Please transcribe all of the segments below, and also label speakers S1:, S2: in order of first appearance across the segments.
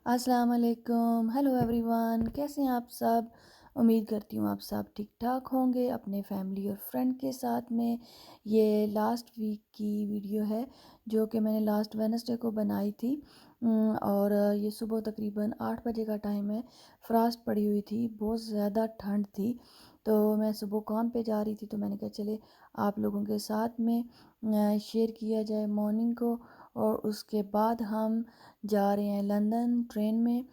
S1: अस्सलाम वालेकुम, hello everyone, कैसे हैं आप सब। उम्मीद करती हूँ आप सब ठीक ठाक होंगे अपने फैमिली और फ्रेंड के साथ में। ये लास्ट वीक की वीडियो है जो कि मैंने लास्ट वेडनेसडे को बनाई थी। और ये सुबह तकरीबन 8 बजे का टाइम है। फ्रास्ट पड़ी हुई थी, बहुत ज़्यादा ठंड थी। तो मैं सुबह काम पे जा रही थी, तो मैंने कहा चले आप लोगों के साथ में शेयर किया जाए मॉर्निंग को। और उसके बाद हम जा रहे हैं लंदन ट्रेन में।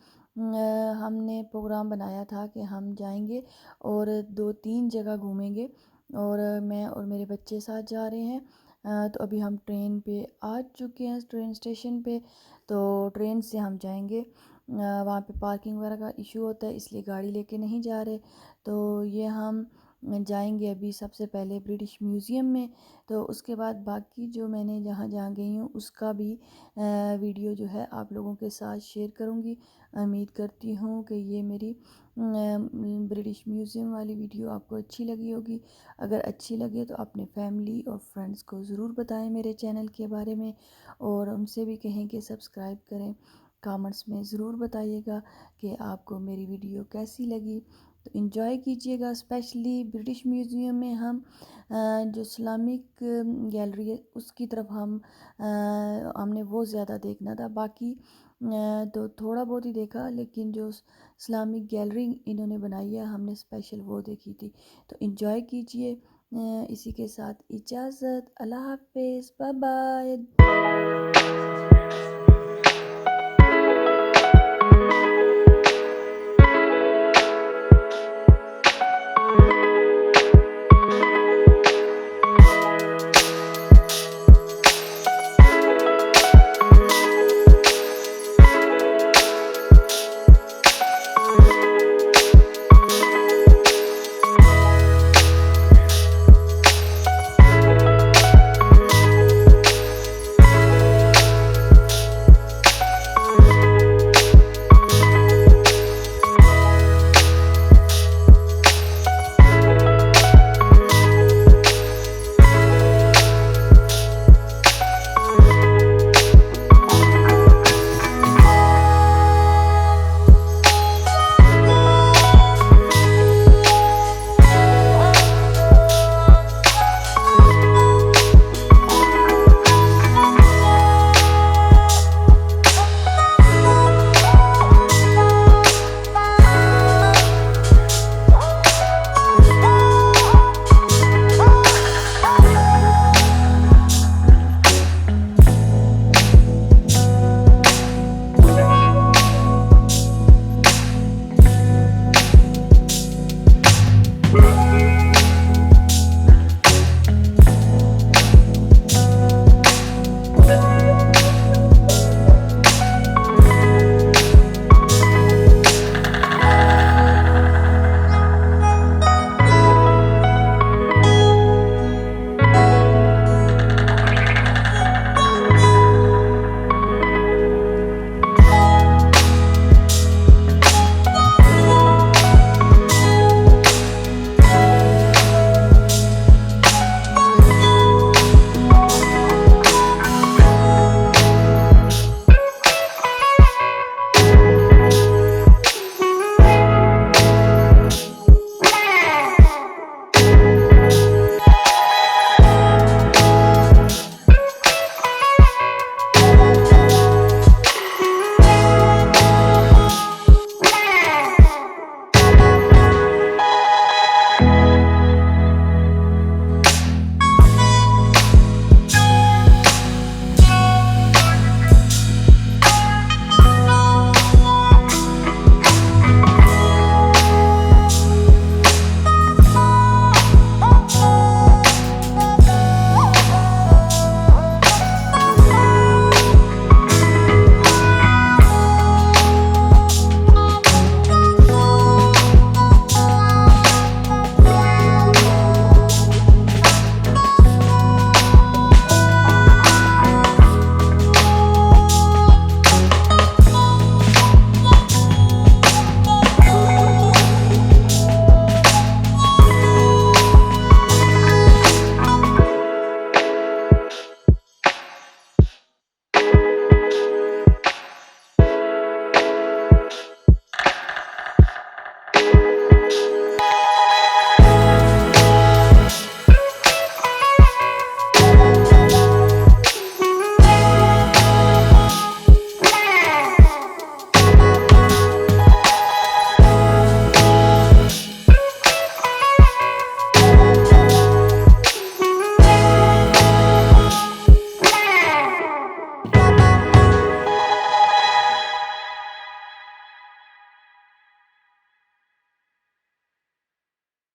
S1: हमने प्रोग्राम बनाया था कि हम जाएंगे और 2-3 जगह घूमेंगे। और मैं और मेरे बच्चे साथ जा रहे हैं। तो अभी हम ट्रेन पे आ चुके हैं, ट्रेन स्टेशन पे। तो ट्रेन से हम जाएंगे। वहाँ पे पार्किंग वगैरह का इशू होता है, इसलिए गाड़ी लेके नहीं जा रहे। तो ये हम जाएंगे अभी सबसे पहले ब्रिटिश म्यूज़ियम में। तो उसके बाद बाकी जो मैंने जहाँ जहाँ गई हूँ उसका भी वीडियो जो है आप लोगों के साथ शेयर करूँगी। उम्मीद करती हूँ कि ये मेरी ब्रिटिश म्यूज़ियम वाली वीडियो आपको अच्छी लगी होगी। अगर अच्छी लगे तो अपने फैमिली और फ्रेंड्स को ज़रूर बताएं मेरे चैनल के बारे में, और उनसे भी कहें कि सब्सक्राइब करें। कमेंट्स में ज़रूर बताइएगा कि आपको मेरी वीडियो कैसी लगी। तो इन्जॉय कीजिएगा। स्पेशली ब्रिटिश म्यूज़ियम में हम जो इस्लामिक गैलरी है उसकी तरफ हमने वो ज़्यादा देखना था। बाकी तो थोड़ा बहुत ही देखा, लेकिन जो इस्लामिक गैलरी इन्होंने बनाई है हमने स्पेशल वो देखी थी। तो इन्जॉय कीजिए। इसी के साथ इजाज़त, अल्लाह हाफिज़, बाय बाय।